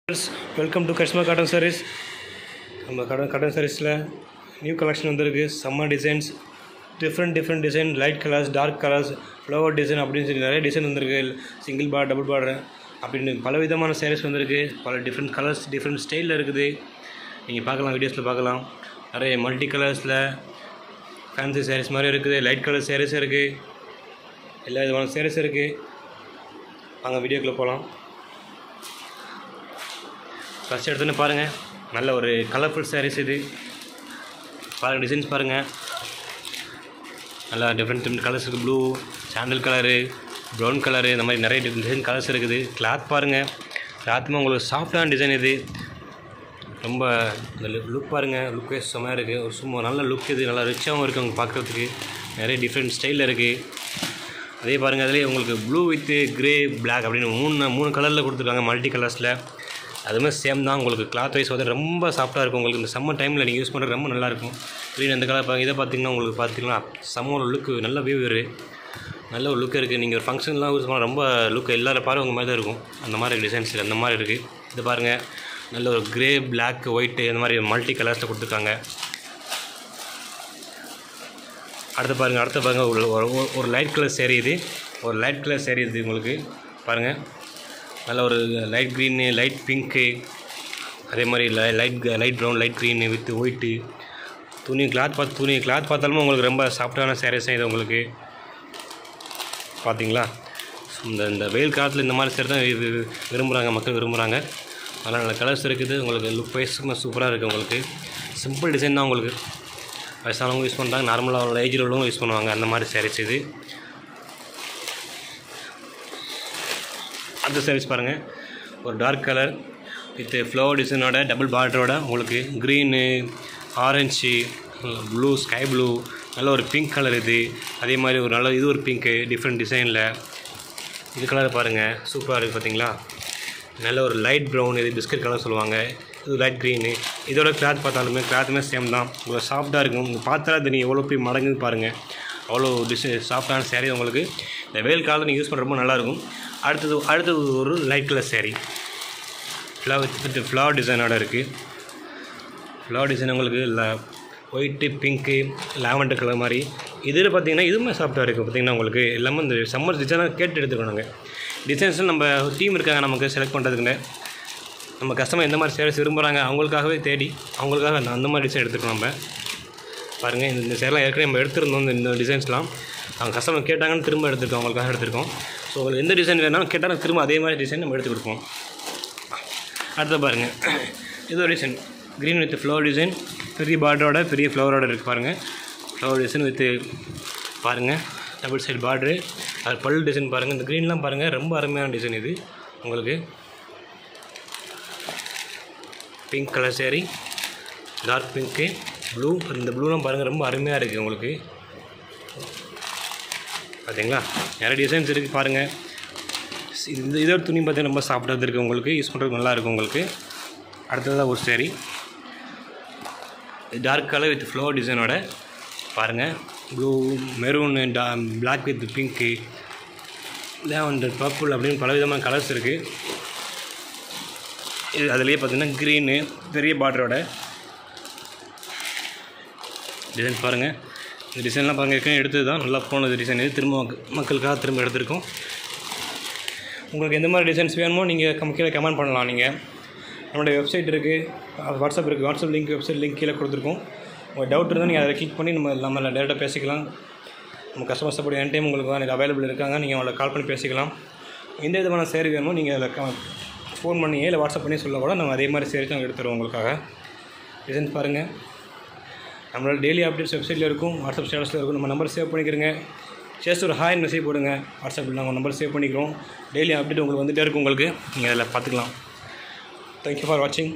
Welcome to Karishma Cotton Sarees. நம்ம cotton சாரீஸில் new collection வந்திருக்கு. Summer designs, different design, light colours, dark colours, flower design அப்படின்னு சொல்லி நிறைய டிசைன் வந்திருக்கு. சிங்கிள் பார்டர், டபுள் பார்டர் அப்படின்னு பல விதமான சாரீஸ் வந்திருக்கு. பல டிஃப்ரெண்ட் கலர்ஸ், டிஃப்ரெண்ட் ஸ்டைலில் இருக்குது. நீங்கள் பார்க்கலாம், வீடியோஸில் பார்க்கலாம். நிறைய மல்டி கலர்ஸில் ஃபேன்சி சாரீஸ் மாதிரி இருக்குது. லைட் கலர் சாரீஸும் இருக்குது. எல்லா விதமான சாரீஸும் இருக்குது. வாங்க வீடியோக்குள்ளே போகலாம். ஃபஸ்ட் எடுத்துன்னு பாருங்கள், நல்ல ஒரு கலர்ஃபுல் சாரீஸ் இது. பாருங்கள், டிசைன்ஸ் பாருங்கள், நல்லா டிஃப்ரெண்ட் கலர்ஸ் இருக்குது. Blue, sandal colour, brown colour, இந்த மாதிரி நிறைய டிசைன் கலர்ஸ் இருக்குது. கிளாத் பாருங்கள், கிளாத்துமே உங்களுக்கு சாஃப்டான டிசைன் இது. ரொம்ப இந்த லுக் பாருங்கள், லுக்கே செம்மையாக இருக்குது. ஒரு சும்மா நல்ல லுக் இது, நல்லா ரிச்சாகவும் இருக்குது அவங்க பார்க்குறதுக்கு. நிறைய டிஃப்ரெண்ட் ஸ்டைலில் இருக்குது. அதே பாருங்கள், அதிலே உங்களுக்கு ப்ளூ வித்து க்ரே, பிளாக் அப்படின்னு மூணு கலரில் கொடுத்துருக்காங்க, மல்டி கலர்ஸில். அதுவுமே சேம் தான். உங்களுக்கு கிளாத் வைஸ் வந்து ரொம்ப சாஃப்டாக இருக்கும். உங்களுக்கு இந்த சம்மர் டைமில் நீங்கள் யூஸ் பண்ணுறது ரொம்ப நல்லாயிருக்கும். க்ரீன் அந்த கலர் இதை பார்த்திங்கன்னா உங்களுக்கு பார்த்திங்கன்னா சம்மர் லுக்கு நல்ல வியூ நல்ல ஒரு லுக்கு இருக்குது. நீங்கள் ஒரு ஃபங்க்ஷன்லாம் யூஸ் பண்ணால் ரொம்ப லுக் எல்லாரும் பாரு உங்கள் மாதிரி தான் இருக்கும். அந்த மாதிரி டிசைன்ஸ் அந்த மாதிரி இருக்குது. இது பாருங்கள், நல்ல ஒரு க்ரே, பிளாக், ஒயிட்டு இந்த மாதிரி மல்டி கலர்ஸில் கொடுத்துருக்காங்க. அடுத்து பாருங்கள் ஒரு லைட் கலர் சேரீ இது. ஒரு லைட் கலர் சேரீ இது உங்களுக்கு பாருங்கள். நல்ல ஒரு லைட் க்ரீனு, லைட் பிங்க்கு, அதே மாதிரி light brown, light green with white. Cloth பார்த்தாலுமே உங்களுக்கு ரொம்ப சாஃப்டான சாரீஸ் தான் இது. உங்களுக்கு பார்த்தீங்களா, இந்த வெயில் காலத்தில் இந்த மாதிரி சேரீ தான் விரும்புகிறாங்க, மக்கள் விரும்புகிறாங்க. அதனால் நல்ல கலர்ஸ் இருக்குது. உங்களுக்கு லுக் வைஸுமே சூப்பராக இருக்குது. உங்களுக்கு சிம்பிள் டிசைன் தான். உங்களுக்கு வயசானவங்க யூஸ் பண்ணுறாங்க, நார்மலாக ஏஜில் உள்ளவங்க யூஸ் பண்ணுவாங்க. அந்த மாதிரி சாரீஸ் இது. அடுத்த சாரீஸ் பாருங்கள், ஒரு டார்க் கலர் வித் ஃப்ளவர் டிசைனோட, டபுள் பார்டரோட, உங்களுக்கு green, orange, blue, sky blue, நல்ல ஒரு பிங்க் கலர் இது. அதே மாதிரி ஒரு நல்ல இது ஒரு பிங்க்கு டிஃப்ரெண்ட் டிசைனில். இது கலர் பாருங்கள், சூப்பராக இருக்குது பார்த்தீங்களா. நல்ல ஒரு லைட் ப்ரௌன், இது பிஸ்கட் கலர் சொல்லுவாங்க. இது லைட் க்ரீனு. இதோட கிளாத் கிளாத்துமே சேம் தான். உங்களுக்கு சாஃப்டாக இருக்கும். உங்களுக்கு பார்த்தா தெரியும் எவ்வளோ போய் மடங்குது பாருங்கள். அவ்வளோ சாஃப்டான சேரீ. உங்களுக்கு இந்த வெயில் காலத்தில் நீங்கள் யூஸ் பண்ணுற ரொம்ப நல்லாயிருக்கும். அடுத்தது ஒரு லைட் கலர் சேரீ, ஃப்ளவர் டிசைனோட இருக்குது. ஃப்ளவர் டிசைன் உங்களுக்கு ஒயிட்டு, பிங்க்கு, லாவெண்டர் கலர் மாதிரி. இதில் பார்த்திங்கன்னா இதுவுமே சாஃப்டாக இருக்குது. பார்த்திங்கன்னா உங்களுக்கு எல்லாமே இந்த சம்மர் டிசைனாக கேட்டு எடுத்துக்கணும். நாங்கள் டிசைன்ஸில் நம்ம டீம் இருக்காங்க நமக்கு செலக்ட் பண்ணுறதுக்குன்னு. நம்ம கஸ்டமர் எந்த மாதிரி சேரீஸ் விரும்புகிறாங்க அவங்களுக்காகவே தேடி அவங்களுக்காக அந்த மாதிரி டிசைன் எடுத்துக்கணும். நம்ம பாருங்கள், இந்த சேரீலாம் ஏற்கனவே நம்ம எடுத்துருந்தோம். இந்த டிசைன்ஸ்லாம் அவங்க கஸ்டமர் கேட்டாங்கன்னு திரும்ப எடுத்துருக்கோம், அவங்களுக்காக எடுத்துருக்கோம். ஸோ உங்களுக்கு எந்த டிசைன் வேணாலும் கேட்டாலும் திரும்ப அதே மாதிரி டிசைன் நம்ம எடுத்து கொடுப்போம். அடுத்து பாருங்கள், இது ஒரு design green with flower design, பெரிய பார்டரோட, பெரிய ஃப்ளவரோட இருக்குது பாருங்கள். ஃப்ளவர் டிசைன் வித் பாருங்கள், டபுள் சைட் பார்டரு, அது பல் டிசைன் பாருங்கள். இந்த க்ரீன்லாம் பாருங்கள், ரொம்ப அருமையான டிசைன் இது. உங்களுக்கு pink colour sari, dark pink, blue. இந்த ப்ளூலாம் பாருங்கள், ரொம்ப அருமையாக இருக்குது. உங்களுக்கு பார்த்தீங்களா, நிறைய டிசைன்ஸ் இருக்குது பாருங்கள். இதோட துணி பார்த்தீங்கன்னா ரொம்ப சாஃப்டாக இருக்குது. உங்களுக்கு யூஸ் பண்ணுறதுக்கு நல்லாயிருக்கும். உங்களுக்கு அடுத்ததாக ஒரு sari, dark colour with flower டிசைனோட பாருங்கள். Blue, maroon, black with pink, lavender, purple அப்படின்னு பல விதமான கலர்ஸ் இருக்குது. இது அதுலேயே பார்த்திங்கன்னா க்ரீனு, பெரிய பார்டரோட டிசைன் பாருங்கள். இந்த டிசைன்லாம் பாருங்கள், ஏற்கனவே எடுத்தது தான், நல்லா போனது டிசைன் இது. திரும்ப மக்களுக்காக திரும்ப எடுத்திருக்கோம். உங்களுக்கு எந்த மாதிரி டிசைன்ஸ் வேணுமோ நீங்கள் கீழே கமெண்ட் பண்ணலாம். நீங்கள் நம்மளுடைய வெப்சைட் இருக்குது, வாட்ஸ்அப் இருக்குது. வாட்ஸ்அப் லிங்க், வெப்சைட் லிங்க் கீழே கொடுத்துருக்கோம். உங்கள் டவுட் இருந்தால் நீங்கள் அதை கிளிக் பண்ணி நம்ம டேரெக்டாக பேசிக்கலாம். நம்ம கஸ்டமர் சப்போர்ட் என் டைம் உங்களுக்கு தான் அவைலபிள் இருக்காங்க. நீங்கள் அவங்களை கால் பண்ணி பேசிக்கலாம். எந்த விதமான சேரீ வேணுமோ நீங்கள் அதில் ஃபோன் பண்ணி இல்லை வாட்ஸ்அப் பண்ணி சொல்ல கூட நம்ம அதே மாதிரி சேரீ நாங்கள் எடுத்துருவோம் உங்களுக்காக. டிசைன்ஸ் பாருங்கள். நம்மளோட டெய்லி அப்டேட்ஸ் வெப்சைட்டில் இருக்கும், வாட்ஸ்அப் ஸ்டேட்டஸில் இருக்கும். நம்ம நம்பர் சேவ் பண்ணிக்கிறங்க. ஜஸ்ட் ஒரு ஹாய் மெசேஜ் போடுங்க. வாட்ஸ்அப்பில் நாங்கள் நம்பர் சேவ் பண்ணிக்கிறோம். டெய்லி அப்டேட் உங்களுக்கு வந்துகிட்டே இருக்கும். உங்களுக்கு நீங்கள் அதில் பார்த்துக்கலாம். தேங்க்யூ ஃபார் வாட்சிங்.